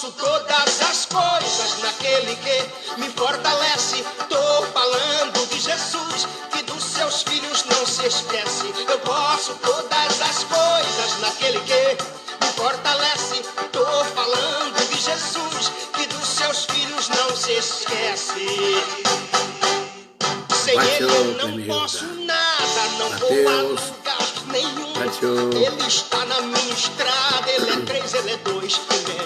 posso todas as coisas naquele que me fortalece. Tô falando de Jesus, que dos seus filhos não se esquece. Eu posso todas as coisas naquele que me fortalece. Tô falando de Jesus, que dos seus filhos não se esquece. Sem ele eu não posso nada, não vou a lugar nenhum. Ele está na minha estrada, ele é 3, ele é 2, ele é.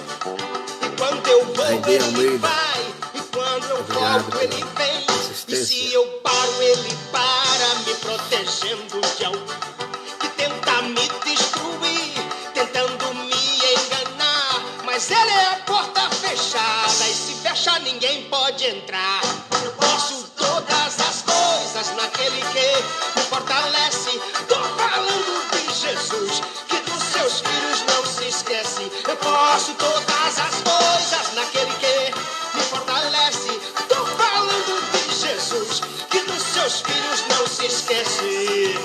E quando eu vou, ele vai, e quando eu volto, ele vem. E se eu paro, ele para, me protegendo de alguém que tenta me destruir, tentando me enganar. Mas ele é a porta fechada, e se fecha ninguém pode entrar. Eu posso todas as coisas naquele que me fortalece. Tô falando de Jesus, que dos seus filhos não se esquece. Eu posso todas as coisas naquele que me fortalece. Tô falando de Jesus, que dos seus filhos não se esquece.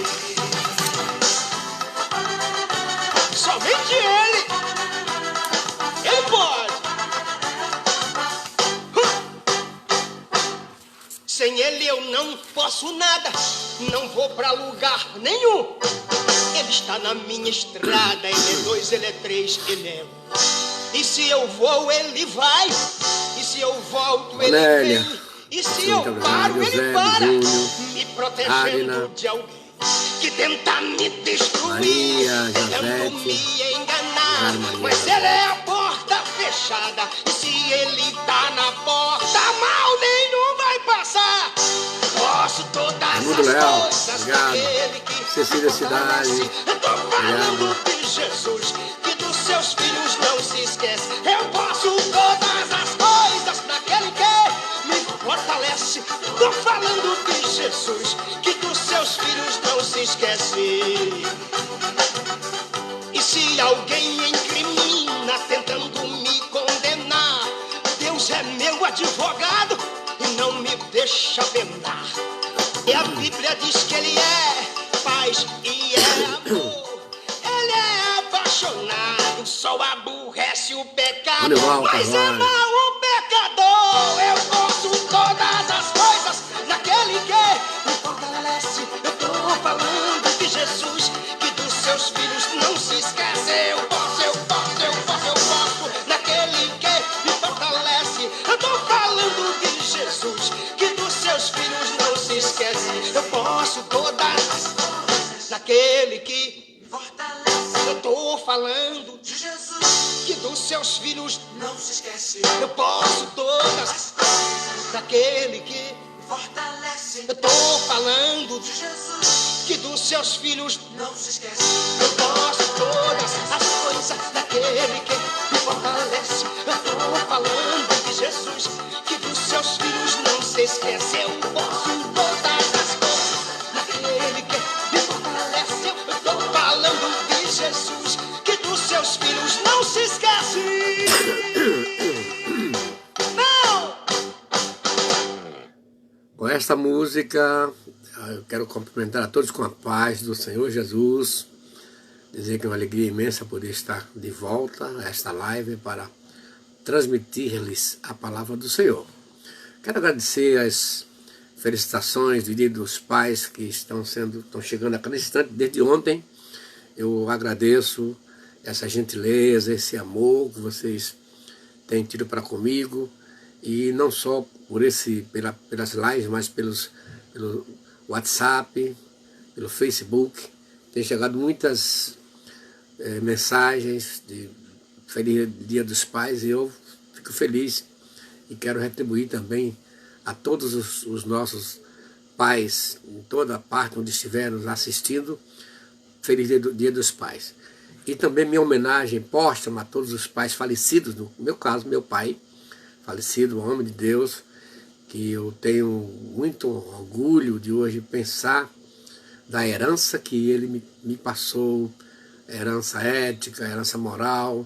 Somente ele pode. Sem ele eu não posso nada, não vou pra lugar nenhum. Ele está na minha estrada, ele é 2, ele é 3, ele é 1. E se eu vou, ele vai. E se eu volto, ele vem. E se eu paro, ele para, me protegendo de alguém que tenta me destruir, tentando me enganar. Mas ele é a porta fechada, e se ele tá na porta, mal nenhum vai passar. Posso todas as coisas daquele que Cecília Cidade. Eu tô falando de Jesus, que dos seus filhos não se esquece. Eu posso todas as coisas daquele que me fortalece. Tô falando de Jesus, que dos seus filhos não se esquece. E se alguém me incrimina tentando me condenar, Deus é meu advogado e não me deixa vendar. E a Bíblia diz que ele é paz e é amor. Ele é apaixonado, só aborrece o pecado, mas ama o pecador. Eu posso todas as coisas naquele que me fortalece. Eu tô falando de Jesus, que dos seus filhos não se esquece. Eu posso naquele que me fortalece. Eu tô falando de Jesus, que dos seus filhos não se esquece. Eu posso todas as coisas naquele que me fortalece. Eu tô falando de Jesus, que dos seus filhos não se esquece. Eu posso todas as coisas naquele que me fortalece. Eu tô falando de Jesus, que dos seus filhos não se esquece. Eu posso todas as coisas naquele que me fortalece. Eu tô falando de Jesus, que dos seus filhos não se esquece. Eu posso todas as coisas naquele que me fortalece. Eu tô falando de Jesus, que dos seus filhos não se esquece. Não! Com esta música, eu quero cumprimentar a todos com a paz do Senhor Jesus. Dizer que é uma alegria imensa poder estar de volta a esta live para transmitir-lhes a palavra do Senhor. Quero agradecer as felicitações do Dia dos Pais que estão chegando a cada instante. Desde ontem eu agradeço essa gentileza, esse amor que vocês têm tido para comigo, e não só pelas lives, mas pelo WhatsApp, pelo Facebook. Tem chegado muitas mensagens de Feliz Dia dos Pais, e eu fico feliz e quero retribuir também a todos os nossos pais, em toda a parte onde estiverem nos assistindo. Feliz Dia dos Pais. E também minha homenagem póstuma a todos os pais falecidos, no meu caso, meu pai falecido, um homem de Deus, que eu tenho muito orgulho de hoje pensar da herança que ele me passou, herança ética, herança moral,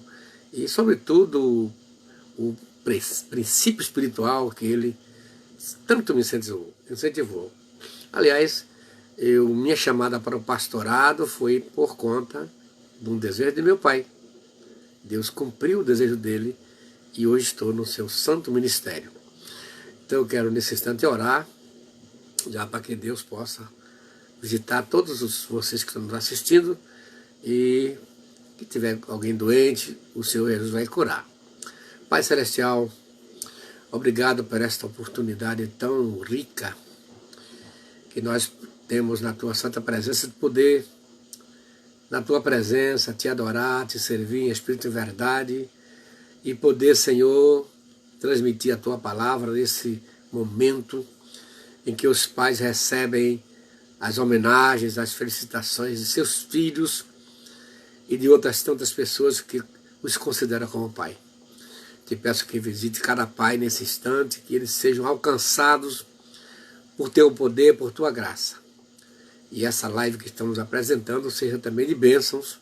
e sobretudo o princípio espiritual que ele tanto me incentivou. Aliás, minha chamada para o pastorado foi por conta de um desejo de meu pai. Deus cumpriu o desejo dele e hoje estou no seu santo ministério. Então eu quero nesse instante orar, já para que Deus possa visitar todos vocês que estão nos assistindo, e que tiver alguém doente, o Senhor Jesus vai curar. Pai Celestial, obrigado por esta oportunidade tão rica que nós temos na Tua santa presença, de poder, na Tua presença, Te adorar, Te servir em espírito e verdade, e poder, Senhor, transmitir a Tua palavra nesse momento em que os pais recebem as homenagens, as felicitações de seus filhos e de outras tantas pessoas que os consideram como pai. Te peço que visite cada pai nesse instante, que eles sejam alcançados por Teu poder, por Tua graça. E essa live que estamos apresentando seja também de bênçãos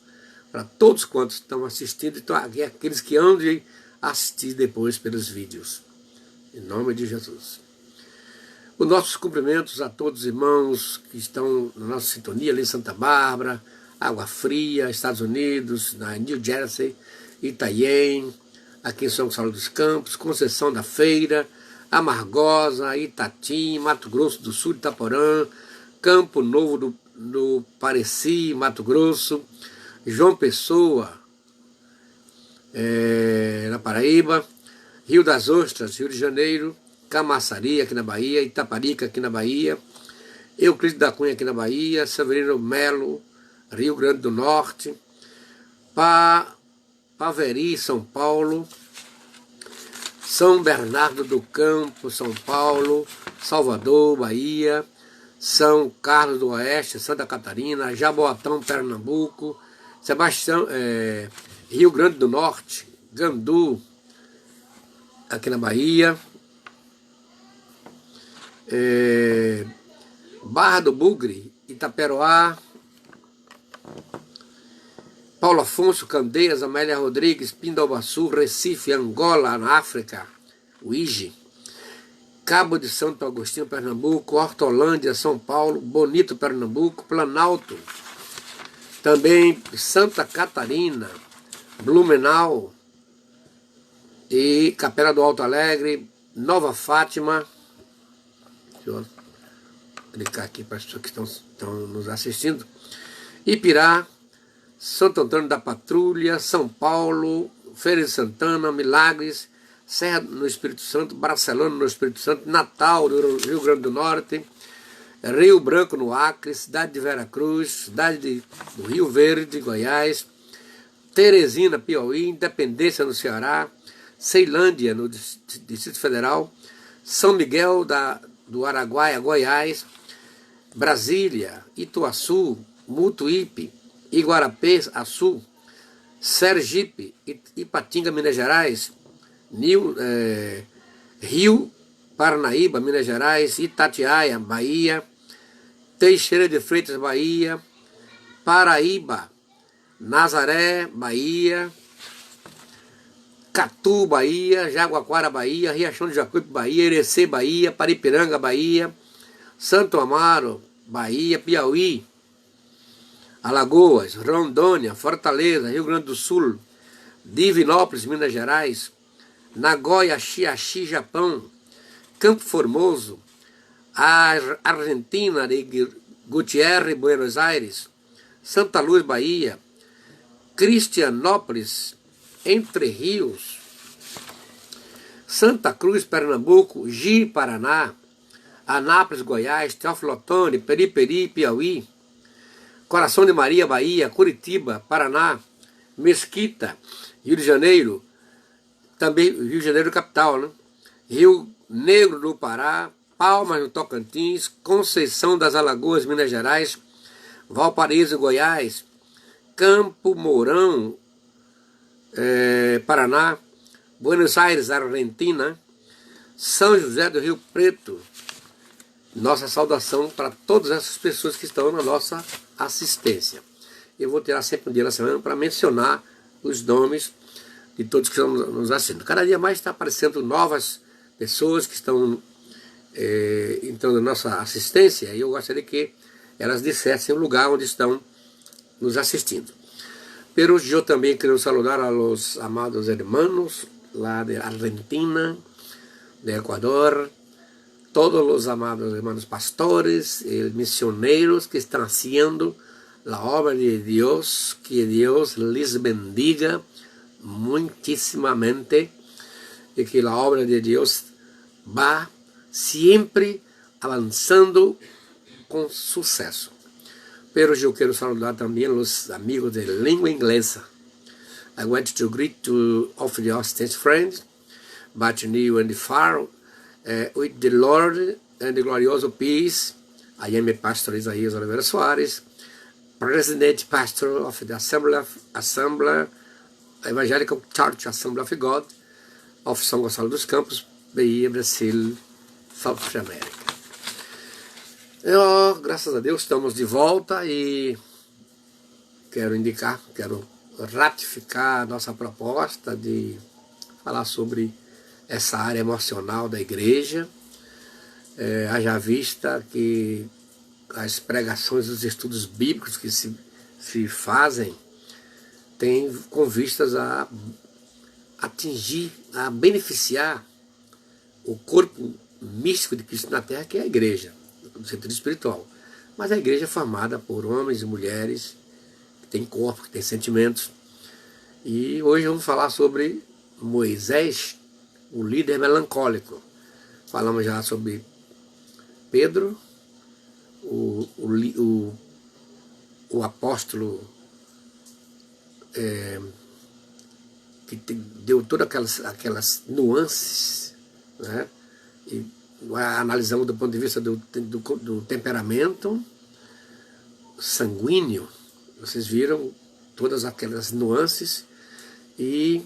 para todos quantos estão assistindo e aqueles que hão de assistir depois pelos vídeos. Em nome de Jesus. Os nossos cumprimentos a todos os irmãos que estão na nossa sintonia ali em Santa Bárbara, Água Fria, Estados Unidos, na New Jersey, Itanhaém, aqui em São Gonçalo dos Campos, Conceição da Feira, Amargosa, Itatim, Mato Grosso do Sul, Itaporã, Campo Novo do Pareci, Mato Grosso, João Pessoa, na Paraíba, Rio das Ostras, Rio de Janeiro, Camaçari, aqui na Bahia, Itaparica, aqui na Bahia, Euclides da Cunha, aqui na Bahia, Severino Melo, Rio Grande do Norte, Paveri, São Paulo, São Bernardo do Campo, São Paulo, Salvador, Bahia, São Carlos do Oeste, Santa Catarina, Jaboatão, Pernambuco, Sebastião, Rio Grande do Norte, Gandu, aqui na Bahia, Barra do Bugre, Itaperoá, Paulo Afonso, Candeias, Amélia Rodrigues, Pindobaçu, Recife, Angola, na África, Uíge, Cabo de Santo Agostinho, Pernambuco, Hortolândia, São Paulo, Bonito, Pernambuco, Planalto, também Santa Catarina, Blumenau e Capela do Alto Alegre, Nova Fátima. Deixa eu clicar aqui para as pessoas que estão nos assistindo. Ipirá, Santo Antônio da Patrulha, São Paulo, Feira de Santana, Milagres, Serra no Espírito Santo, Barcelona no Espírito Santo, Natal no Rio Grande do Norte, Rio Branco no Acre, cidade de Veracruz, cidade do Rio Verde, Goiás, Teresina, Piauí, Independência no Ceará, Ceilândia no Distrito Federal, São Miguel do Araguaia, Goiás, Brasília, Ituaçu, Mutuípe, Iguarapé-Açu, Sergipe, Ipatinga, Minas Gerais, Rio Paranaíba, Minas Gerais, Itatiaia, Bahia, Teixeira de Freitas, Bahia, Paraíba, Nazaré, Bahia, Catu, Bahia, Jaguaquara, Bahia, Riachão de Jacuípe, Bahia, Irecê, Bahia, Paripiranga, Bahia, Santo Amaro, Bahia, Piauí, Alagoas, Rondônia, Fortaleza, Rio Grande do Sul, Divinópolis, Minas Gerais, Nagoya, Chiaxi, Japão, Campo Formoso, Argentina de Gutiérrez, Buenos Aires, Santa Luz, Bahia, Cristianópolis, Entre Rios, Santa Cruz, Pernambuco, Ji, Paraná, Anápolis, Goiás, Teófilo Otoni, Periperi, Piauí, Coração de Maria, Bahia, Curitiba, Paraná, Mesquita, Rio de Janeiro, também Rio de Janeiro capital, né? Rio Negro do Pará, Palmas no Tocantins, Conceição das Alagoas, Minas Gerais, Valparaíso, Goiás, Campo Mourão, Paraná, Buenos Aires, Argentina, São José do Rio Preto. Nossa saudação para todas essas pessoas que estão na nossa assistência. Eu vou tirar sempre um dia na semana para mencionar os nomes de todos que estão nos assistindo. Cada dia mais está aparecendo novas pessoas que estão entrando na nossa assistência, e eu gostaria que elas dissessem o lugar onde estão nos assistindo. Pero yo também quero saludar a los amados hermanos lá de Argentina, de Ecuador, todos os amados hermanos pastores, misioneros que estão haciendo a obra de Deus, que Deus les bendiga muitíssimamente e que a obra de Deus vá sempre avançando com sucesso. Pero eu quero saludar também os amigos de língua inglesa. I want to greet to of the distant friends, but near and far, with the Lord and the glorioso peace. I am a Pastor Isaías Oliveira Soares, President Pastor of the Assembly Evangelical Church Assembly of God of São Gonçalo dos Campos, Bahia, Brasil, South America. Graças a Deus estamos de volta e quero ratificar a nossa proposta de falar sobre essa área emocional da igreja, haja vista que as pregações, os estudos bíblicos que se fazem têm com vistas a atingir, a beneficiar o corpo místico de Cristo na Terra, que é a igreja, no sentido espiritual. Mas a igreja é formada por homens e mulheres que têm corpo, que têm sentimentos. E hoje vamos falar sobre Moisés, o líder melancólico. Falamos já sobre Pedro, o apóstolo que deu todas aquelas nuances, né? E analisamos do ponto de vista do temperamento sanguíneo. Vocês viram todas aquelas nuances. E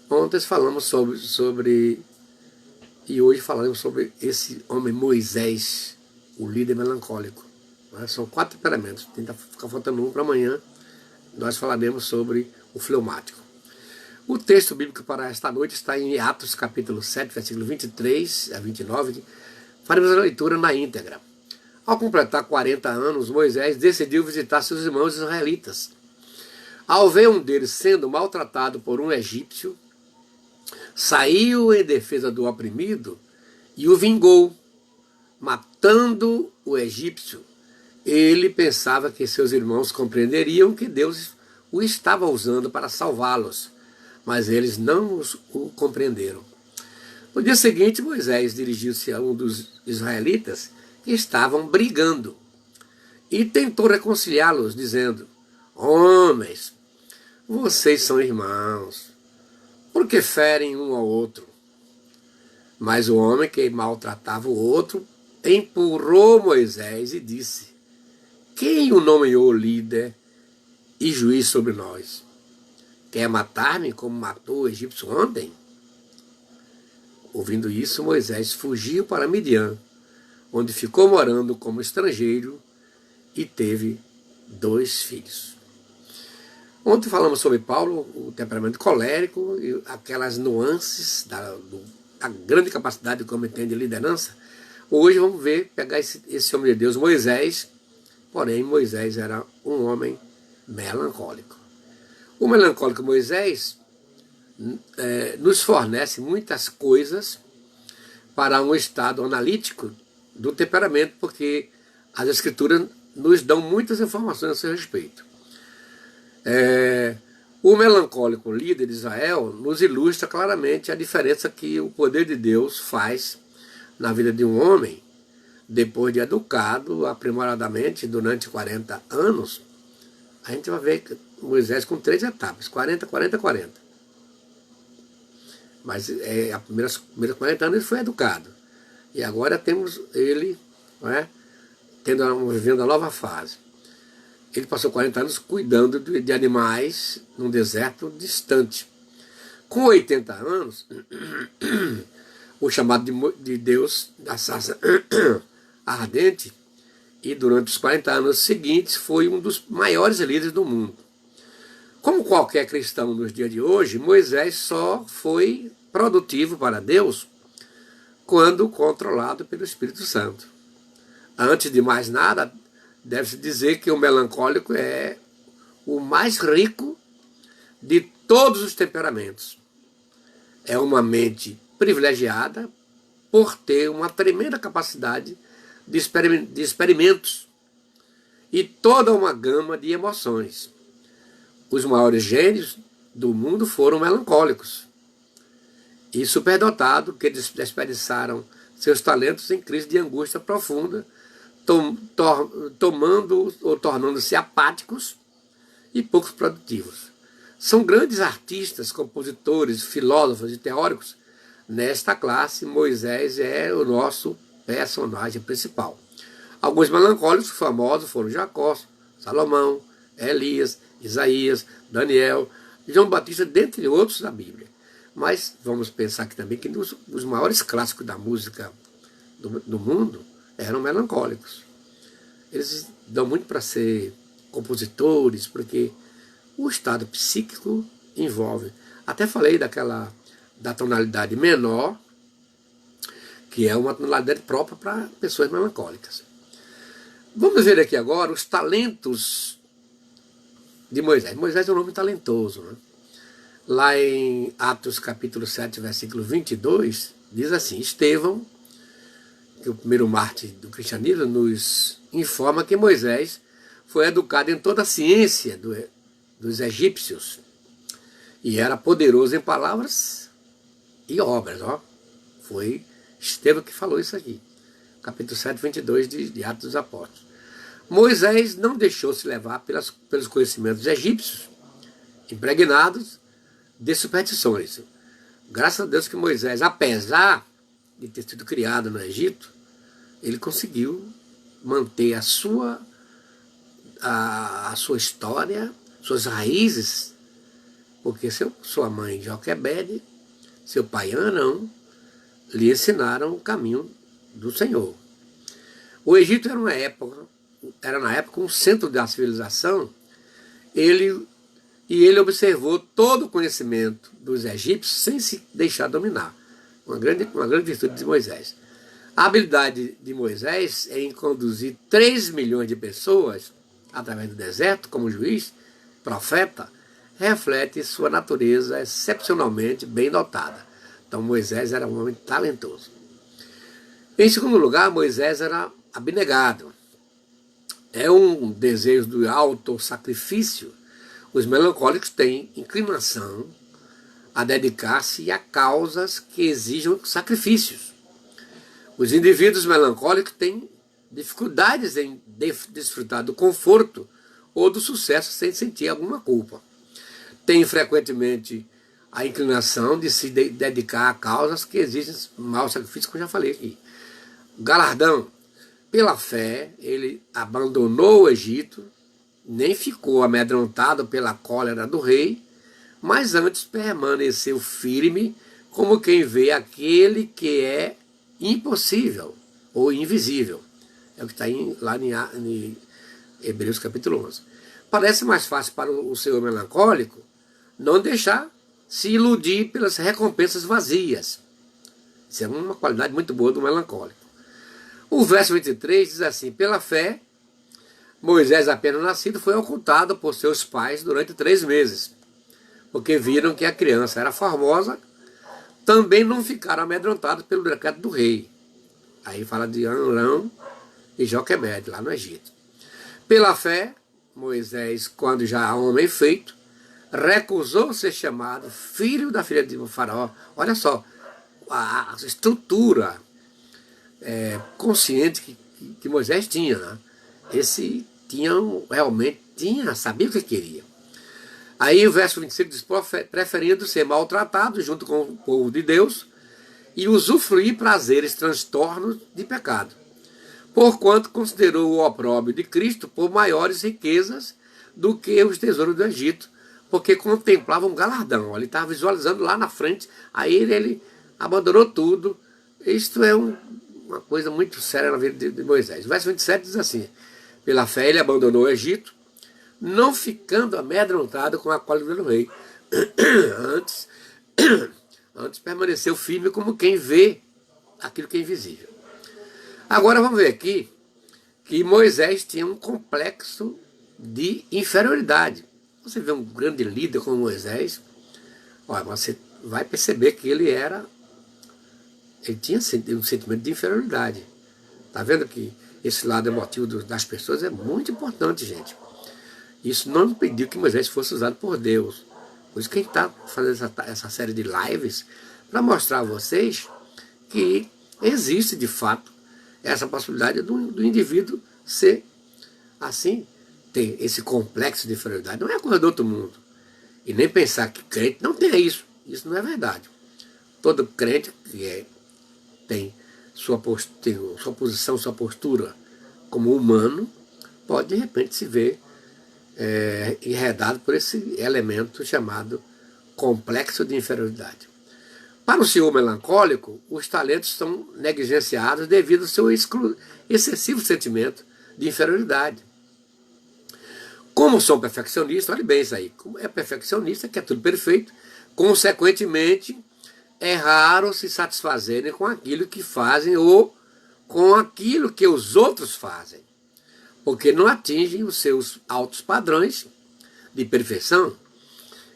ontem falamos sobre e hoje falaremos sobre esse homem Moisés, o líder melancólico. São 4 temperamentos, tenta ficar faltando um para amanhã. Nós falaremos sobre o fleumático. O texto bíblico para esta noite está em Atos capítulo 7, versículo 23 a 29. Faremos a leitura na íntegra. Ao completar 40 anos, Moisés decidiu visitar seus irmãos israelitas. Ao ver um deles sendo maltratado por um egípcio, saiu em defesa do oprimido e o vingou, matando o egípcio. Ele pensava que seus irmãos compreenderiam que Deus o estava usando para salvá-los, mas eles não o compreenderam. No dia seguinte, Moisés dirigiu-se a um dos israelitas que estavam brigando e tentou reconciliá-los, dizendo: homens, vocês são irmãos, por que ferem um ao outro? Mas o homem que maltratava o outro empurrou Moisés e disse: quem o nomeou líder e juiz sobre nós? Quer matar-me como matou o egípcio ontem? Ouvindo isso, Moisés fugiu para Midian, onde ficou morando como estrangeiro e teve 2 filhos. Ontem falamos sobre Paulo, o temperamento colérico e aquelas nuances da grande capacidade que o homem tem de liderança. Hoje vamos pegar esse homem de Deus, Moisés. Porém, Moisés era um homem melancólico. O melancólico Moisés nos fornece muitas coisas para um estado analítico do temperamento, porque as Escrituras nos dão muitas informações a seu respeito. O melancólico líder de Israel nos ilustra claramente a diferença que o poder de Deus faz na vida de um homem depois de educado aprimoradamente durante 40 anos. A gente vai ver Moisés com 3 etapas, 40, 40, 40. Mas a primeiros 40 anos ele foi educado. E agora temos ele, não é, vivendo a nova fase. Ele passou 40 anos cuidando de animais num deserto distante. Com 80 anos, o chamado de Deus da sarça ardente, e durante os 40 anos seguintes foi um dos maiores líderes do mundo. Como qualquer cristão nos dias de hoje, Moisés só foi produtivo para Deus quando controlado pelo Espírito Santo. Antes de mais nada, deve-se dizer que o melancólico é o mais rico de todos os temperamentos. é uma mente privilegiada por ter uma tremenda capacidade de experimentos e toda uma gama de emoções. Os maiores gênios do mundo foram melancólicos e superdotados que desperdiçaram seus talentos em crise de angústia profunda, tomando ou tornando-se apáticos e pouco produtivos. São grandes artistas, compositores, filósofos e teóricos. Nesta classe, Moisés é o nosso personagem principal. Alguns melancólicos famosos foram Jacó, Salomão, Elias, Isaías, Daniel, João Batista, dentre outros da Bíblia. Mas vamos pensar aqui também que os maiores clássicos da música do mundo eram melancólicos. Eles dão muito para ser compositores, porque o estado psíquico envolve. Até falei da tonalidade menor, que é uma tonalidade própria para pessoas melancólicas. Vamos ver aqui agora os talentos de Moisés. Moisés é um homem talentoso, né? Lá em Atos capítulo 7, versículo 22, diz assim: Estevão, que é o primeiro mártir do cristianismo, nos informa que Moisés foi educado em toda a ciência dos egípcios e era poderoso em palavras e obras. Foi Estevão que falou isso aqui. Capítulo 7, 22 de Atos dos Apóstolos. Moisés não deixou-se levar pelos conhecimentos egípcios, impregnados de superstições. Graças a Deus que Moisés, apesar de ter sido criado no Egito, ele conseguiu manter a sua história, suas raízes, porque sua mãe Joquebede, seu pai Arão, lhe ensinaram o caminho do Senhor. O Egito era na época um centro da civilização. Ele observou todo o conhecimento dos egípcios sem se deixar dominar. Uma grande virtude de Moisés. A habilidade de Moisés em conduzir 3 milhões de pessoas através do deserto como juiz, profeta, reflete sua natureza excepcionalmente bem dotada. Então Moisés era um homem talentoso. Em segundo lugar, Moisés era abnegado. É um desejo do autossacrifício. Os melancólicos têm inclinação a dedicar-se a causas que exijam sacrifícios. Os indivíduos melancólicos têm dificuldades em desfrutar do conforto ou do sucesso sem sentir alguma culpa. Têm frequentemente a inclinação de se dedicar a causas que exigem mau sacrifício, como eu já falei aqui. Galardão. Pela fé, ele abandonou o Egito, nem ficou amedrontado pela cólera do rei, mas antes permaneceu firme como quem vê aquele que é impossível ou invisível. É o que está lá em Hebreus capítulo 11. Parece mais fácil para o senhor melancólico não deixar se iludir pelas recompensas vazias. Isso é uma qualidade muito boa do melancólico. O verso 23 diz assim: pela fé, Moisés, apenas nascido, foi ocultado por seus pais durante 3 meses, porque viram que a criança era formosa. Também não ficaram amedrontados pelo decreto do rei. Aí fala de Arão e Joquebede, lá no Egito. Pela fé, Moisés, quando já homem feito, recusou ser chamado filho da filha de Faraó. Olha só, a estrutura consciente que Moisés tinha, né? Esse sabia o que queria. Aí o verso 25 diz: preferindo ser maltratado junto com o povo de Deus e usufruir prazeres, transtornos de pecado, porquanto considerou o opróbrio de Cristo por maiores riquezas do que os tesouros do Egito, porque contemplava um galardão. Ele estava visualizando lá na frente, aí ele abandonou tudo. Isto é uma coisa muito séria na vida de Moisés. O verso 27 diz assim: pela fé ele abandonou o Egito, não ficando amedrontado com a cólera do rei. Antes permaneceu firme como quem vê aquilo que é invisível. Agora vamos ver aqui que Moisés tinha um complexo de inferioridade. Você vê um grande líder como Moisés, olha, você vai perceber que ele tinha um sentimento de inferioridade. Está vendo que esse lado emotivo das pessoas é muito importante, gente. Isso não impediu que Moisés fosse usado por Deus. Por isso que a gente está fazendo essa série de lives para mostrar a vocês que existe de fato essa possibilidade do indivíduo ser assim, ter esse complexo de inferioridade. Não é coisa do outro mundo. E nem pensar que crente não tem isso. Isso não é verdade. Todo crente que tem sua posição, sua postura como humano, pode de repente se ver enredado por esse elemento chamado complexo de inferioridade. Para o senhor melancólico, os talentos são negligenciados devido ao seu excessivo sentimento de inferioridade. Como são perfeccionistas, olha bem isso aí, como é perfeccionista, quer tudo perfeito, consequentemente, é raro se satisfazerem com aquilo que fazem ou com aquilo que os outros fazem, porque não atingem os seus altos padrões de perfeição.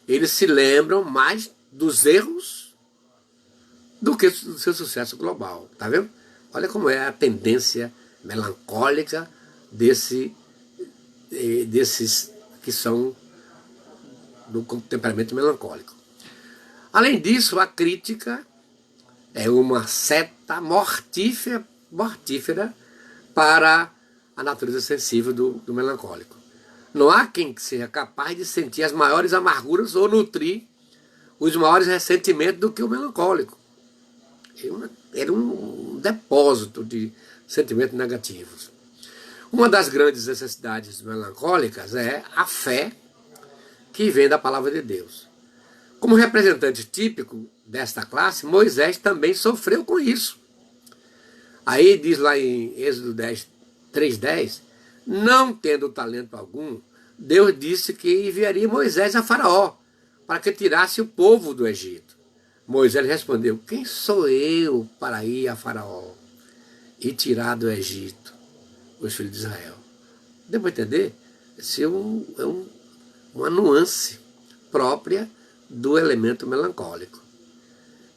Eles se lembram mais dos erros do que do seu sucesso global. Tá vendo? Olha como é a tendência melancólica desses que são do temperamento melancólico. Além disso, a crítica é uma seta mortífera para a natureza sensível do melancólico. Não há quem seja capaz de sentir as maiores amarguras ou nutrir os maiores ressentimentos do que o melancólico. Era um depósito de sentimentos negativos. Uma das grandes necessidades melancólicas é a fé que vem da palavra de Deus. Como representante típico desta classe, Moisés também sofreu com isso. Aí diz lá em Êxodo 3:10, não tendo talento algum, Deus disse que enviaria Moisés a Faraó, para que tirasse o povo do Egito. Moisés respondeu, quem sou eu para ir a Faraó e tirar do Egito os filhos de Israel? Deu para entender? Esse é uma nuance própria do elemento melancólico.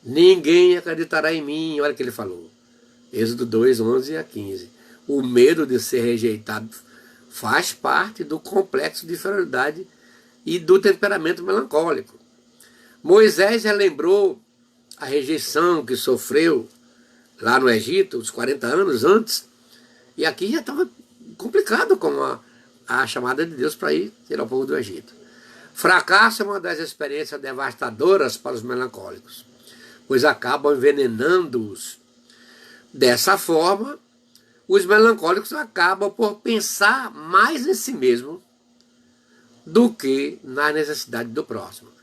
Ninguém acreditará em mim, olha o que ele falou. Êxodo 2:11-15. O medo de ser rejeitado faz parte do complexo de inferioridade e do temperamento melancólico. Moisés relembrou a rejeição que sofreu lá no Egito, uns 40 anos antes, e aqui já estava complicado com a chamada de Deus para ir tirar o povo do Egito. Fracasso é uma das experiências devastadoras para os melancólicos, pois acabam envenenando-os. Dessa forma, os melancólicos acabam por pensar mais em si mesmo do que na necessidade do próximo.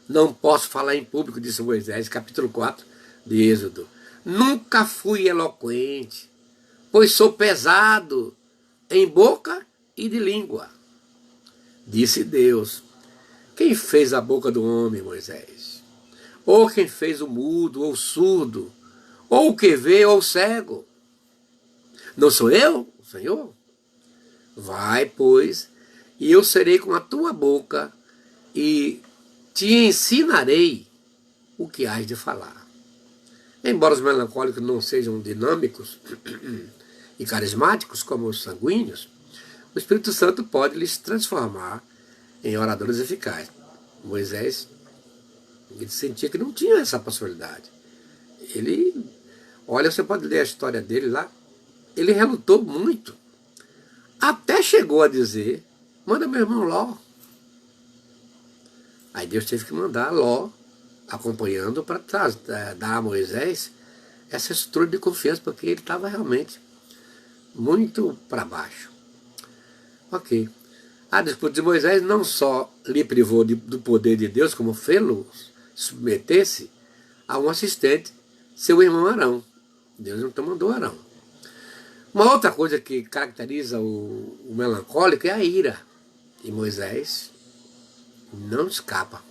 Não posso falar em público, disse Moisés, capítulo 4 de Êxodo. Nunca fui eloquente, pois sou pesado em boca e de língua. Disse Deus, quem fez a boca do homem, Moisés? Ou quem fez o mudo ou o surdo? Ou o que vê ou o cego? Não sou eu, Senhor? Vai, pois, e eu serei com a tua boca e te ensinarei o que hás de falar. Embora os melancólicos não sejam dinâmicos e carismáticos como os sanguíneos, o Espírito Santo pode lhes transformar em oradores eficazes. Moisés, ele sentia que não tinha essa possibilidade. Olha, você pode ler a história dele lá, ele relutou muito. Até chegou a dizer, manda meu irmão Ló. Aí Deus teve que mandar Ló, acompanhando, para dar a Moisés essa estrutura de confiança, porque ele estava realmente muito para baixo. Ok. A disputa de Moisés não só lhe privou do poder de Deus, como fê-lo submeter-se a um assistente, seu irmão Arão. Deus então mandou Arão. Uma outra coisa que caracteriza o melancólico é a ira. E Moisés não escapa.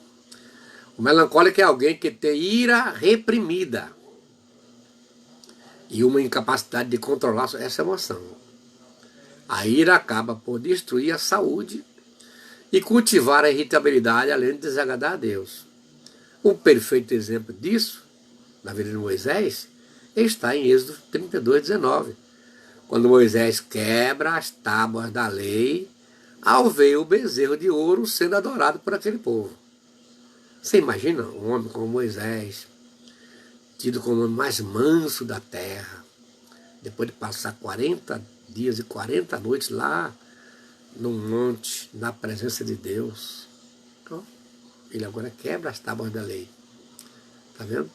O melancólico é alguém que tem ira reprimida e uma incapacidade de controlar essa emoção. A ira acaba por destruir a saúde e cultivar a irritabilidade, além de desagradar a Deus. O perfeito exemplo disso, na vida de Moisés, está em Êxodo 32, 19. Quando Moisés quebra as tábuas da lei, ao ver o bezerro de ouro sendo adorado por aquele povo. Você imagina um homem como Moisés, tido como o homem mais manso da terra, depois de passar 40 dias e 40 noites lá no monte, na presença de Deus. Então, ele agora quebra as tábuas da lei. Está vendo?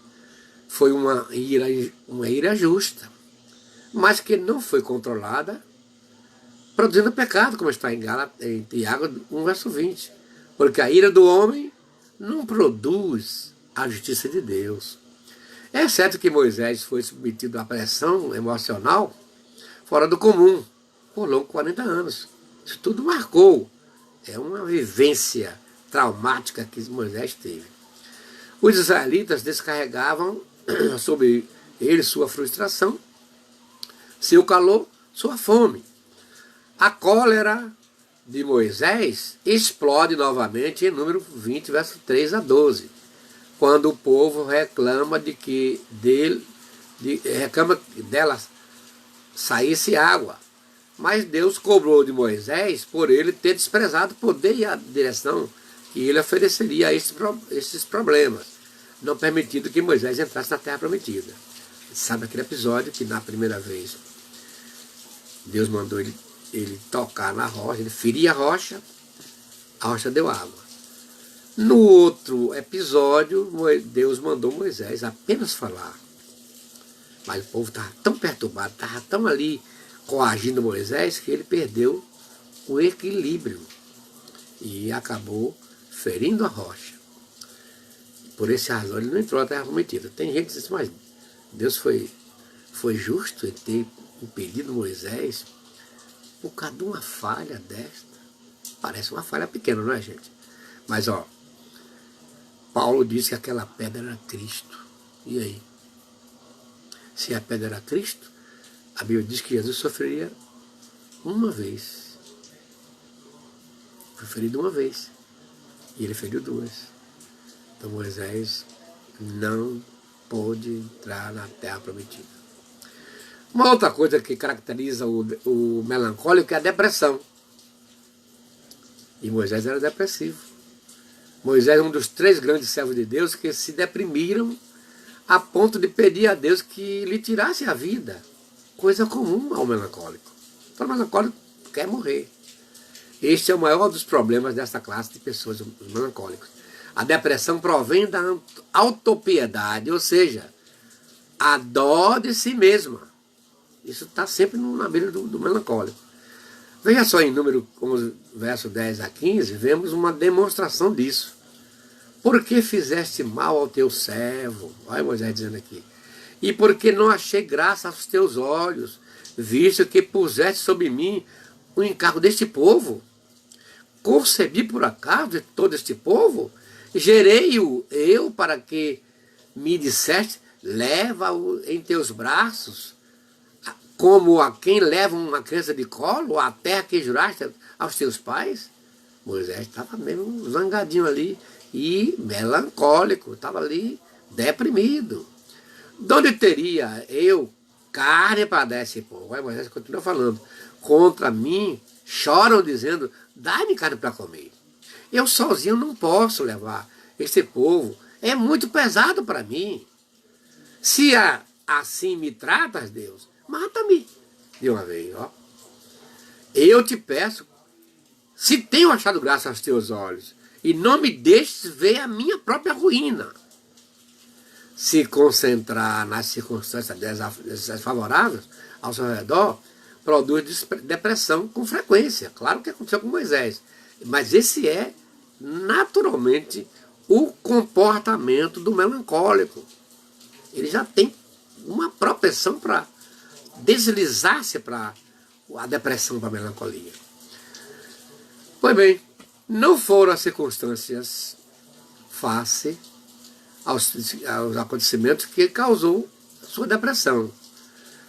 Foi uma ira justa, mas que não foi controlada, produzindo pecado, como está em Tiago 1, verso 20. Porque a ira do homem não produz a justiça de Deus. É certo que Moisés foi submetido à pressão emocional fora do comum, por longo 40 anos. Isso tudo marcou. É uma vivência traumática que Moisés teve. Os israelitas descarregavam sobre ele sua frustração, seu calor, sua fome. A cólera de Moisés explode novamente em número 20, verso 3 a 12, quando o povo reclama reclama dela saísse água. Mas Deus cobrou de Moisés por ele ter desprezado o poder e a direção que ele ofereceria a esses problemas, não permitindo que Moisés entrasse na terra prometida. Sabe aquele episódio que na primeira vez Deus mandou ele tocar na rocha, ele feria a rocha deu água. No outro episódio, Deus mandou Moisés apenas falar. Mas o povo estava tão perturbado, estava tão ali coagindo Moisés, que ele perdeu o equilíbrio e acabou ferindo a rocha. Por esse razão ele não entrou na terra prometida. Tem gente que diz, mas Deus foi justo em ter impedido Moisés por causa de uma falha desta. Parece uma falha pequena, não é, gente? Mas, Paulo disse que aquela pedra era Cristo. E aí? Se a pedra era Cristo, a Bíblia diz que Jesus sofreria uma vez. Foi ferido uma vez. E ele feriu duas. Então Moisés não pôde entrar na terra prometida. Uma outra coisa que caracteriza o melancólico é a depressão. E Moisés era depressivo. Moisés é um dos 3 grandes servos de Deus que se deprimiram a ponto de pedir a Deus que lhe tirasse a vida. Coisa comum ao melancólico. Então o melancólico quer morrer. Este é o maior dos problemas dessa classe de pessoas, os melancólicos. A depressão provém da autopiedade, ou seja, a dó de si mesma. Isso está sempre na beira do melancólico. Veja só, em número 11, verso 10 a 15, vemos uma demonstração disso. Por que fizeste mal ao teu servo? Olha Moisés dizendo aqui. E porque não achei graça aos teus olhos, visto que puseste sobre mim o encargo deste povo? Concebi por acaso de todo este povo? Gerei-o eu para que me disseste, leva-o em teus braços, como a quem leva uma criança de colo, a terra que juraste aos teus pais? Moisés estava mesmo zangadinho ali e melancólico, estava ali deprimido. De onde teria eu carne para dar esse povo? Aí Moisés continua falando, contra mim choram dizendo, dá-me carne para comer. Eu sozinho não posso levar esse povo, é muito pesado para mim. Se assim me tratas, Deus, mata-me de uma vez. Eu te peço, se tenho achado graça aos teus olhos, e não me deixes ver a minha própria ruína. Se concentrar nas circunstâncias desfavoráveis ao seu redor, produz depressão com frequência. Claro que aconteceu com Moisés. Mas esse é, naturalmente, o comportamento do melancólico. Ele já tem uma propensão para deslizar-se para a depressão, para a melancolia. Pois bem, não foram as circunstâncias face aos acontecimentos que causou sua depressão.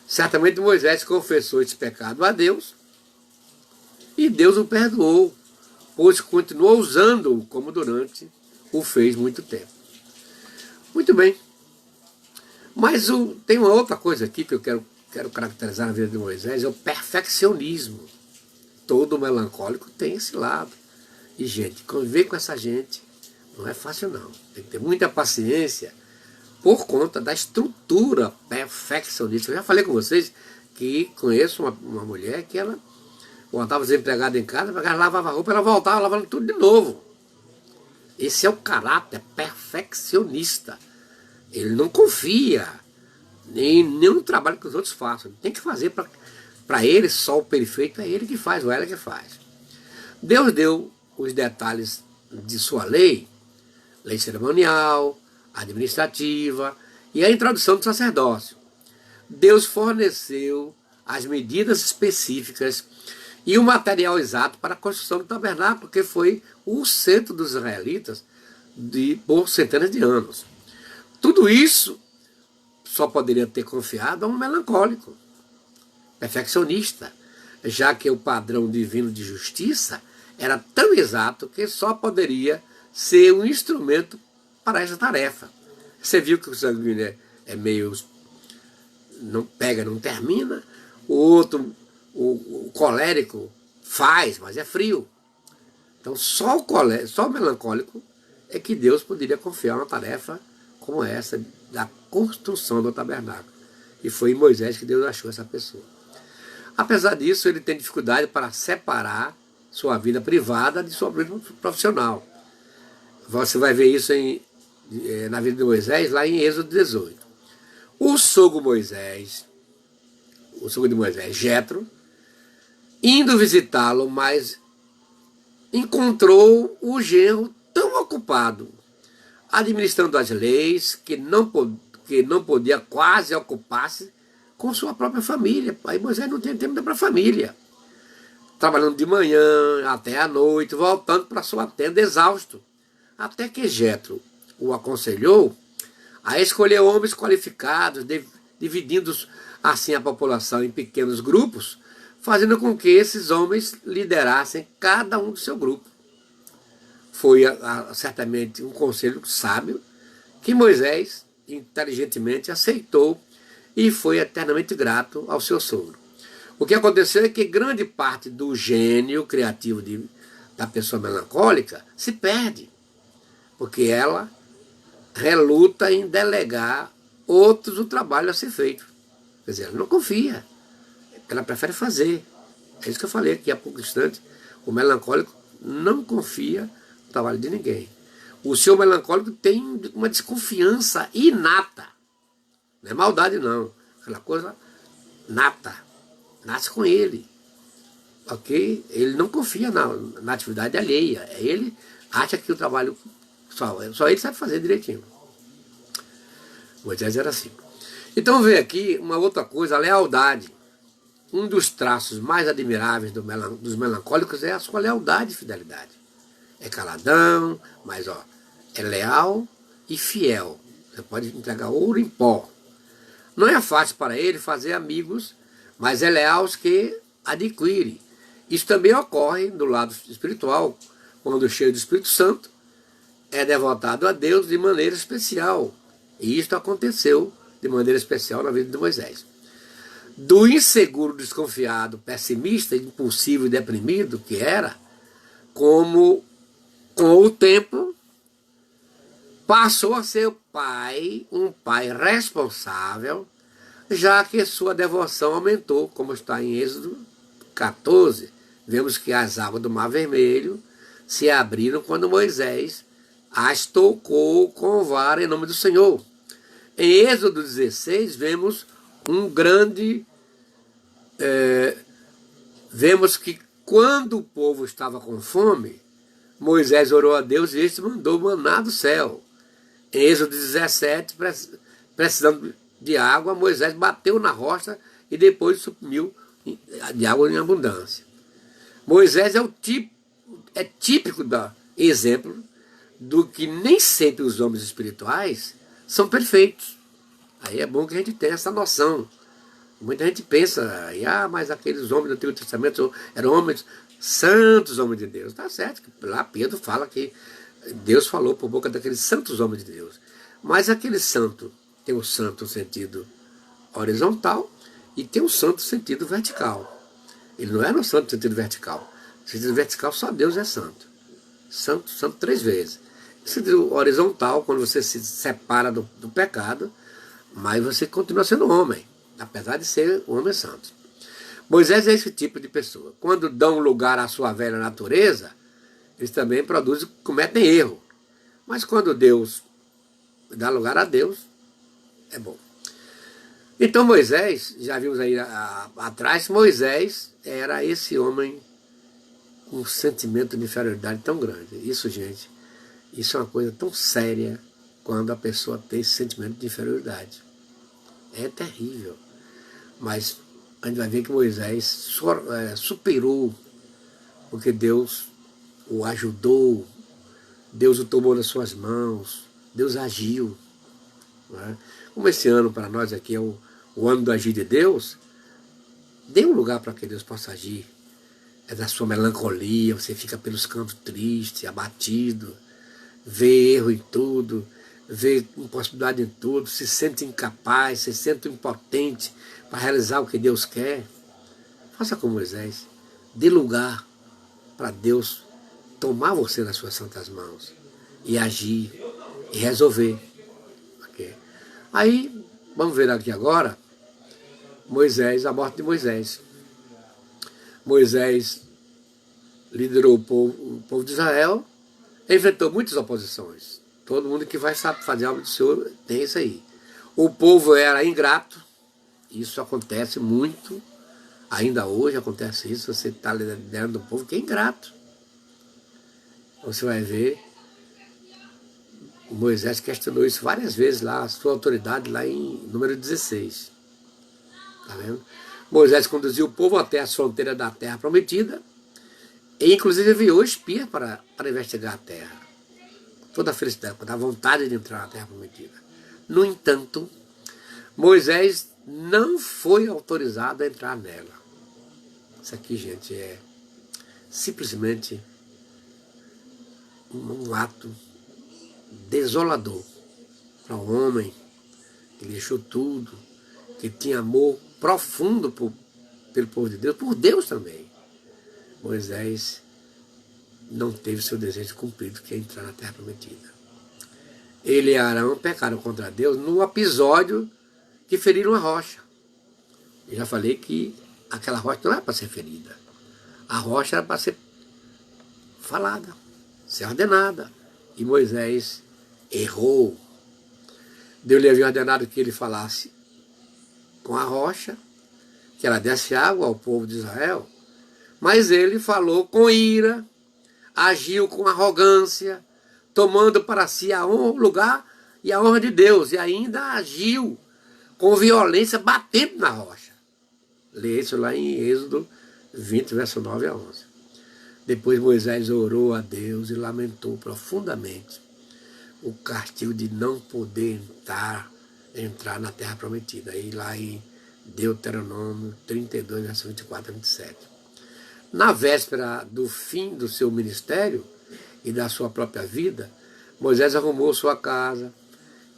Certamente Moisés confessou esse pecado a Deus e Deus o perdoou, pois continuou usando-o como durante o fez muito tempo. Muito bem. Mas tem uma outra coisa aqui que eu quero caracterizar na vida de Moisés, é o perfeccionismo. Todo melancólico tem esse lado. E, gente, conviver com essa gente não é fácil, não. Tem que ter muita paciência por conta da estrutura perfeccionista. Eu já falei com vocês que conheço uma mulher que ela, quando estava desempregada em casa, ela lavava a roupa, ela voltava lavando tudo de novo. Esse é o caráter perfeccionista. Ele não confia nem no trabalho que os outros façam. Ele tem que fazer para ele, só o perfeito é ele que faz, ou ela que faz. Deus deu os detalhes de sua lei cerimonial, administrativa e a introdução do sacerdócio. Deus forneceu as medidas específicas e o material exato para a construção do tabernáculo, que foi o centro dos israelitas por centenas de anos. Tudo isso só poderia ter confiado a um melancólico, perfeccionista, já que o padrão divino de justiça era tão exato que só poderia ser um instrumento para essa tarefa. Você viu que o sanguíneo é meio... não pega, não termina. O outro, o colérico, faz, mas é frio. Então só o melancólico é que Deus poderia confiar uma tarefa como essa, da construção do tabernáculo. E foi em Moisés que Deus achou essa pessoa. Apesar disso, ele tem dificuldade para separar sua vida privada de sua vida profissional. Você vai ver isso na vida de Moisés, lá em Êxodo 18. O sogro de Moisés, Jetro, indo visitá-lo, mas encontrou o genro tão ocupado, administrando as leis, que não podia quase ocupar-se com sua própria família. Aí Moisés não tem tempo para a família. Trabalhando de manhã até à noite, voltando para sua tenda exausto. Até que Jetro o aconselhou a escolher homens qualificados, dividindo assim a população em pequenos grupos, fazendo com que esses homens liderassem cada um do seu grupo. Foi certamente um conselho sábio que Moisés inteligentemente aceitou e foi eternamente grato ao seu sogro. O que aconteceu é que grande parte do gênio criativo da pessoa melancólica se perde, porque ela reluta em delegar outros o trabalho a ser feito. Quer dizer, ela não confia, ela prefere fazer. É isso que eu falei aqui há pouco instante. O melancólico não confia no trabalho de ninguém. O seu melancólico tem uma desconfiança inata. Não é maldade, não. Aquela coisa nata. Nasce com ele. Ok? Ele não confia na atividade alheia. Ele acha que o trabalho só ele sabe fazer direitinho. Moisés era assim. Então vem aqui uma outra coisa, a lealdade. Um dos traços mais admiráveis dos melancólicos é a sua lealdade e fidelidade. É caladão, mas é leal e fiel. Você pode entregar ouro em pó. Não é fácil para ele fazer amigos, mas é leal aos que adquire. Isso também ocorre do lado espiritual, quando cheio do Espírito Santo, é devotado a Deus de maneira especial. E isto aconteceu de maneira especial na vida de Moisés. Do inseguro, desconfiado, pessimista, impulsivo e deprimido que era, com o tempo, passou a ser um pai responsável, já que sua devoção aumentou, como está em Êxodo 14. Vemos que as águas do Mar Vermelho se abriram quando Moisés as tocou com o vara em nome do Senhor. Em Êxodo 16, vemos vemos que quando o povo estava com fome, Moisés orou a Deus e este mandou maná do céu. Em Êxodo 17, precisando de água, Moisés bateu na rocha e depois suprimiu de água em abundância. Moisés é típico exemplo do que nem sempre os homens espirituais são perfeitos. Aí é bom que a gente tenha essa noção. Muita gente pensa, mas aqueles homens do Antigo Testamento eram homens santos, homens de Deus. Está certo, que lá Pedro fala que Deus falou por boca daqueles santos homens de Deus. Mas aquele santo tem o santo no sentido horizontal e tem o santo no sentido vertical. Ele não é no santo no sentido vertical. No sentido vertical só Deus é santo. Santo, santo 3 vezes. No sentido horizontal, quando você se separa do pecado, mas você continua sendo homem, apesar de ser um homem santo. Moisés é esse tipo de pessoa. Quando dão lugar à sua velha natureza, eles também cometem erro. Mas quando Deus dá lugar a Deus, é bom. Então Moisés, já vimos aí atrás, Moisés era esse homem com um sentimento de inferioridade tão grande. Isso, gente, isso é uma coisa tão séria quando a pessoa tem esse sentimento de inferioridade. É terrível. Mas a gente vai ver que Moisés superou, porque Deus o ajudou, Deus o tomou nas suas mãos, Deus agiu. Não é? Como esse ano para nós aqui é o ano do agir de Deus, dê um lugar para que Deus possa agir. É da sua melancolia, você fica pelos cantos triste, abatido, vê erro em tudo, vê impossibilidade em tudo, se sente incapaz, se sente impotente para realizar o que Deus quer. Faça como Moisés, dê lugar para Deus tomar você nas suas santas mãos e agir e resolver. Okay? Aí, vamos ver aqui agora, Moisés, a morte de Moisés. Moisés liderou o povo de Israel, enfrentou muitas oposições. Todo mundo que vai fazer algo do Senhor tem isso aí. O povo era ingrato, isso acontece muito, ainda hoje acontece isso, você está liderando um povo que é ingrato. Você vai ver, Moisés questionou isso várias vezes lá, a sua autoridade lá em número 16. Está vendo? Moisés conduziu o povo até as fronteiras da terra prometida e inclusive enviou espias para investigar a terra. Toda a felicidade, toda a vontade de entrar na terra prometida. No entanto, Moisés não foi autorizado a entrar nela. Isso aqui, gente, é simplesmente um ato desolador para um homem que deixou tudo, que tinha amor profundo pelo povo de Deus, por Deus também. Moisés não teve seu desejo cumprido, que é entrar na terra prometida. Ele e Arão pecaram contra Deus num episódio que feriram a rocha. Eu já falei que aquela rocha não era para ser ferida. A rocha era para ser falada, ser ordenada. E Moisés errou. Deus lhe havia ordenado que ele falasse com a rocha, que ela desse água ao povo de Israel, mas ele falou com ira, agiu com arrogância, tomando para si o lugar e a honra de Deus, e ainda agiu com violência, batendo na rocha. Lê isso lá em Êxodo 20, verso 9 a 11. Depois Moisés orou a Deus e lamentou profundamente o castigo de não poder entrar na terra prometida. Aí lá em Deuteronômio 32, verso 24 a 27. Na véspera do fim do seu ministério e da sua própria vida, Moisés arrumou sua casa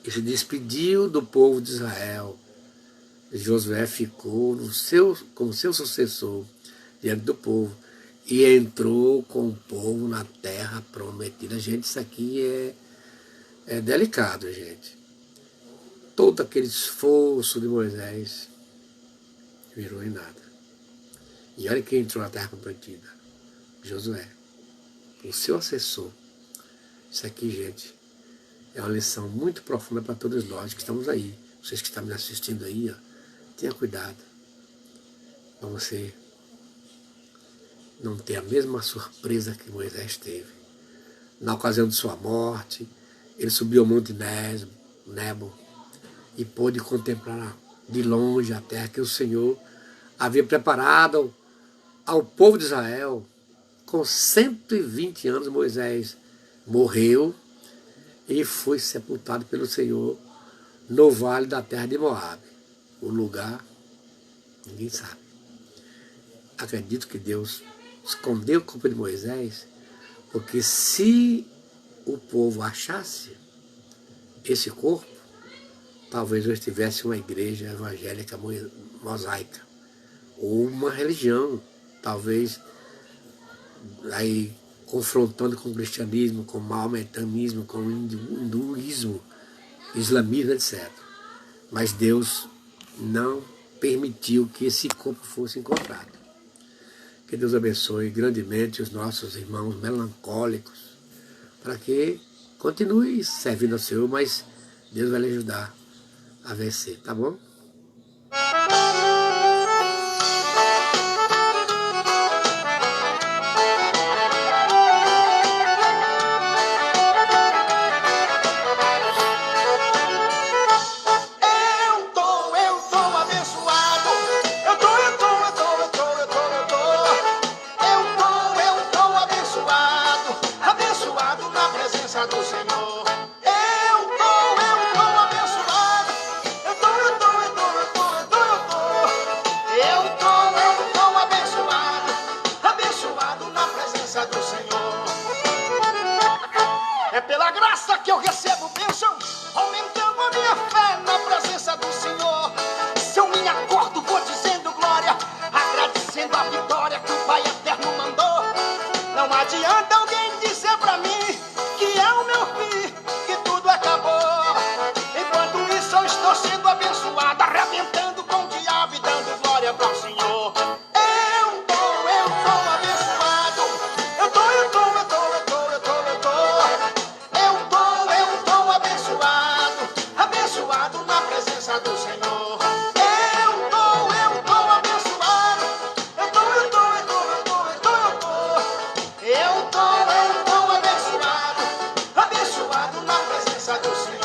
e se despediu do povo de Israel. Josué ficou como seu sucessor diante do povo e entrou com o povo na terra prometida. Gente, isso aqui é delicado, gente. Todo aquele esforço de Moisés virou em nada. E olha quem entrou na terra prometida: Josué, o seu assessor. Isso aqui, gente, é uma lição muito profunda para todos nós que estamos aí. Vocês que estão me assistindo aí, ó, tenha cuidado para você não ter a mesma surpresa que Moisés teve. Na ocasião de sua morte, ele subiu ao monte Nebo e pôde contemplar de longe a terra que o Senhor havia preparado ao povo de Israel. Com 120 anos, Moisés morreu e foi sepultado pelo Senhor no vale da terra de Moabe. O lugar, ninguém sabe. Acredito que Deus escondeu a culpa de Moisés, porque se o povo achasse esse corpo, talvez eu estivesse em uma igreja evangélica mosaica, ou uma religião, talvez aí confrontando com o cristianismo, com o maometanismo, com o hinduísmo, islamismo, etc. Mas Deus não permitiu que esse corpo fosse encontrado. Que Deus abençoe grandemente os nossos irmãos melancólicos, para que continue servindo ao Senhor, mas Deus vai lhe ajudar a vencer, tá bom? Do Senhor, abençoado na presença do Senhor. É pela graça que eu recebo bênção, aumentando a minha fé na presença do Senhor. Se eu me acordo, vou dizendo glória, agradecendo a vitória que o Pai Eterno mandou. Não adianta alguém dizer pra mim que é o meu fim, que tudo acabou. Enquanto isso eu estou sendo abençoado, arrebentando com o diabo e dando glória para o Senhor. Eu tô abençoado. Eu tô abençoado, abençoado na presença do Senhor. Eu tô abençoado. Eu tô abençoado, abençoado na presença do Senhor.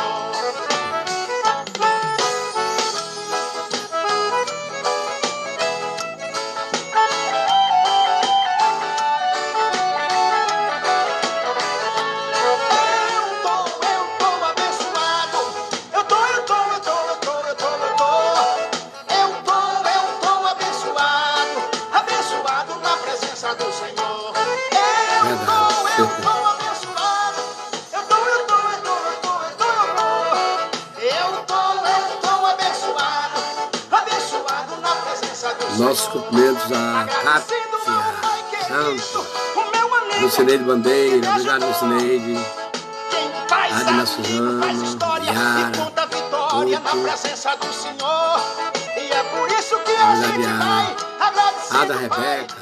Nossos cumprimentos a Cátia Santa, Lucineide Bandeira, obrigado Lucineide, Adna Suzana, Yara, Ada Rebeca,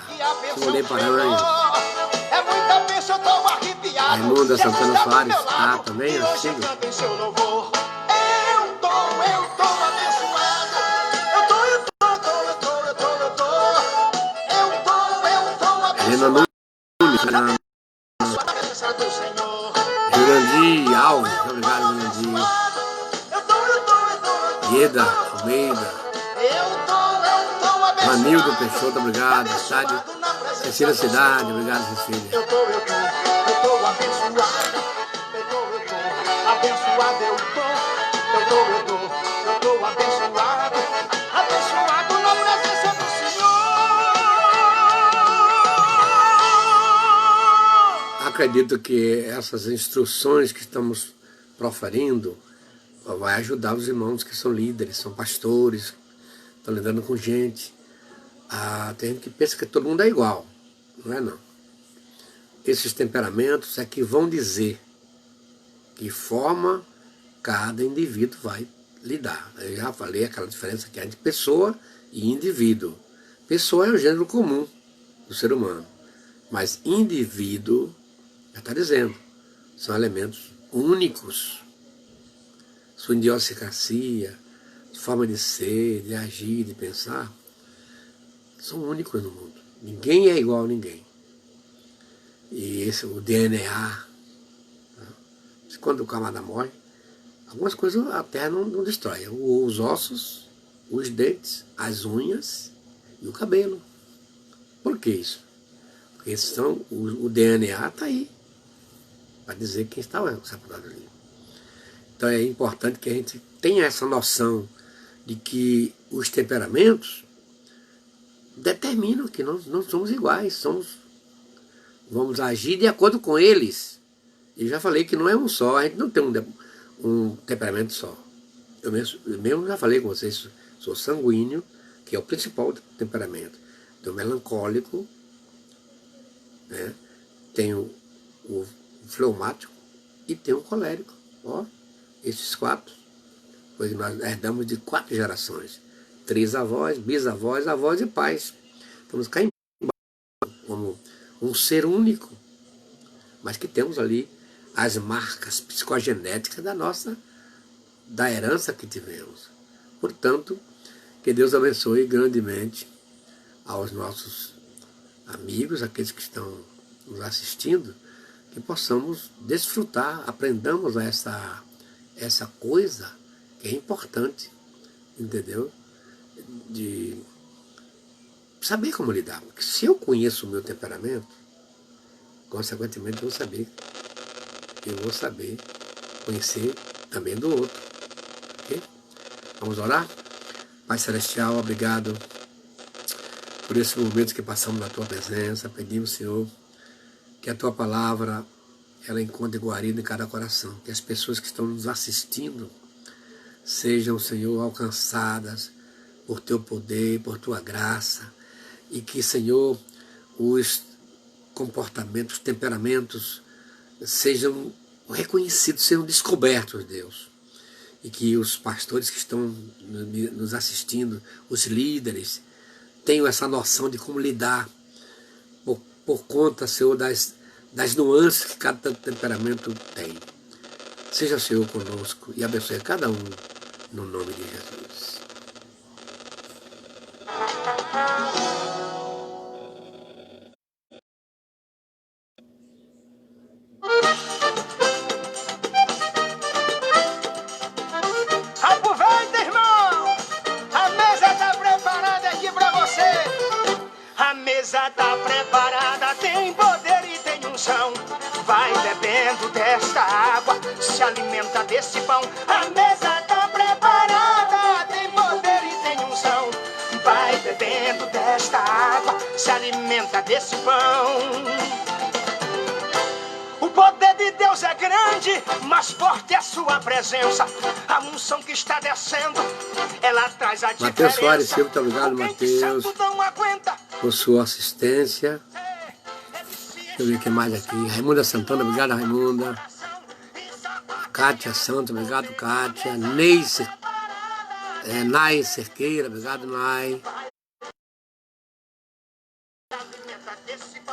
Simone Paranha, Raimunda Santana Soares, tá também assistindo. Helena Nunes, Jurandi Alves, obrigado Jurandi, Ieda Almeida, Manildo Peixoto, obrigado, Estádio Cecília Cidade, obrigado Cecília. Eu tô abençoado, abençoado eu tô abençoado, abençoado na presença do Senhor. Acredito que essas instruções que estamos proferindo vai ajudar os irmãos que são líderes, são pastores, estão lidando com gente. Tem gente que pensa que todo mundo é igual, não é não. Esses temperamentos é que vão dizer que forma cada indivíduo vai lidar. Eu já falei aquela diferença que há entre pessoa e indivíduo. Pessoa é o gênero comum do ser humano, mas indivíduo, já está dizendo, são elementos únicos. Sua idiosincrasia, forma de ser, de agir, de pensar, são únicos no mundo. Ninguém é igual a ninguém. E esse, o DNA, né? Quando o camarada morre, algumas coisas a terra não destrói. Os ossos, os dentes, as unhas e o cabelo. Por que isso? Porque o DNA está aí, para dizer quem está sepultado ali. Então é importante que a gente tenha essa noção de que os temperamentos determinam que nós não somos iguais, vamos agir de acordo com eles. E já falei que não é um só, a gente não tem um temperamento só. Eu mesmo já falei com vocês, sou sanguíneo, que é o principal temperamento. Tem o melancólico, né? Tem o fleumático e tem o colérico. Ó, esses 4, pois nós herdamos de 4 gerações. 3 avós, bisavós, avós e pais. Estamos cá como um ser único, mas que temos ali as marcas psicogenéticas da herança que tivemos. Portanto, que Deus abençoe grandemente aos nossos amigos, aqueles que estão nos assistindo, que possamos desfrutar, aprendamos essa coisa que é importante, entendeu? De saber como lidar. Porque se eu conheço o meu temperamento, consequentemente eu vou saber conhecer também do outro. Okay? Vamos orar? Pai Celestial, obrigado por esses momentos que passamos na Tua presença. Pedimos, Senhor, que a Tua palavra ela encontre guarida em cada coração. Que as pessoas que estão nos assistindo sejam, Senhor, alcançadas por Teu poder, por Tua graça. E que, Senhor, os comportamentos, temperamentos sejam reconhecidos, sejam descobertos, Deus. E que os pastores que estão nos assistindo, os líderes, tenham essa noção de como lidar por conta, Senhor, das nuances que cada temperamento tem. Seja o Senhor conosco e abençoe cada um no nome de Jesus. Aproveita, irmão! A mesa tá preparada aqui pra você. A mesa tá preparada, tem poder e tem unção. Vai bebendo desta água, se alimenta desse pão. A mesa tá preparada, tem poder e tem unção. Vai bebendo desta água, se alimenta desse pão. O poder de Deus é grande, mas forte é a sua presença. A unção que está descendo, ela traz a diferença. Mateus Soares Silva, muito obrigado, Mateus, não aguenta. por sua assistência. Deixa eu ver o que mais aqui. Raimunda Santana, obrigado, Raimunda. Kátia Santos, obrigado, Kátia. Nai Cerqueira, obrigado, Nai.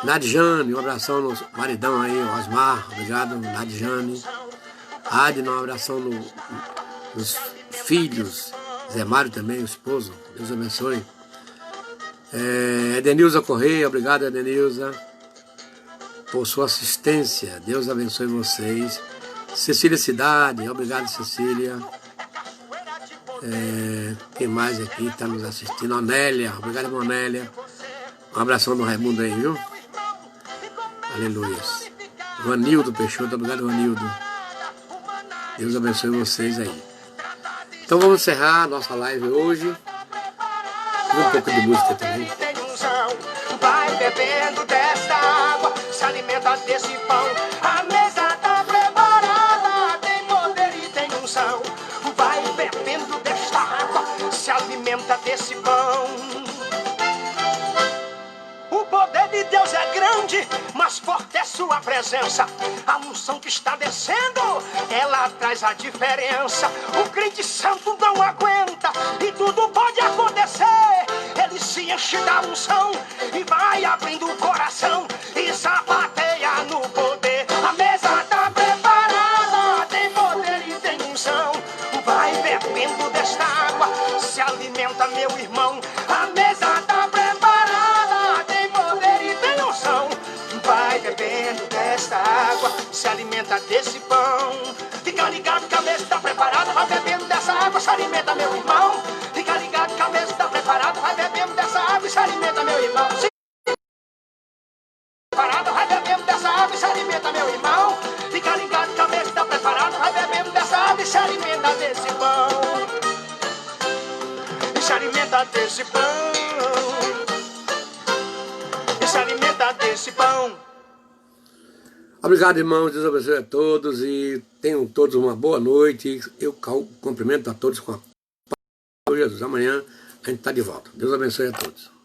Nadjane, um abração no maridão aí, Osmar, obrigado, Nadjane. Adna, um abração nos filhos, Zé Mário também, o esposo, Deus abençoe. Edenilza Correia, obrigado, Edenilza, por sua assistência, Deus abençoe vocês. Cecília Cidade, obrigado, Cecília. Quem mais aqui está nos assistindo? Onélia, obrigado, Onélia. Um abração no Raimundo aí, viu? Aleluia. Vanildo Peixoto, obrigado, Vanildo. Deus abençoe vocês aí. Então vamos encerrar a nossa live hoje. Um pouco de música também. Vai bebendo desta água, se alimenta desse pão. A mesa tá preparada, tem poder e tem unção. Vai bebendo desta água, se alimenta desse pão. O poder de Deus é grande, mas forte é sua presença. A unção que está descendo, ela traz a diferença. O crente santo não aguenta e tudo pode acontecer. Ele se enche da unção e vai abrindo o coração e sapateia no poder. A mesa tá preparada, tem poder e tem unção. Vai bebendo desta água, se alimenta, meu irmão. A mesa tá preparada, tem poder e tem unção. Vai bebendo desta água, se alimenta desse pão. Fica ligado que a mesa está preparada, vai bebendo dessa água, se alimenta, meu irmão. Fica ligado que a mesa está preparada, vai bebendo dessa água e se alimenta, meu irmão. Preparada, vai bebendo dessa água e se alimenta, meu irmão. Fica ligado que a mesa está preparada, vai bebendo dessa água e se alimenta desse pão. E se alimenta desse pão. E se alimenta desse pão. Obrigado, irmãos, Deus abençoe a todos e tenham todos uma boa noite. Eu cumprimento a todos com a paz de Jesus. Amanhã a gente está de volta. Deus abençoe a todos.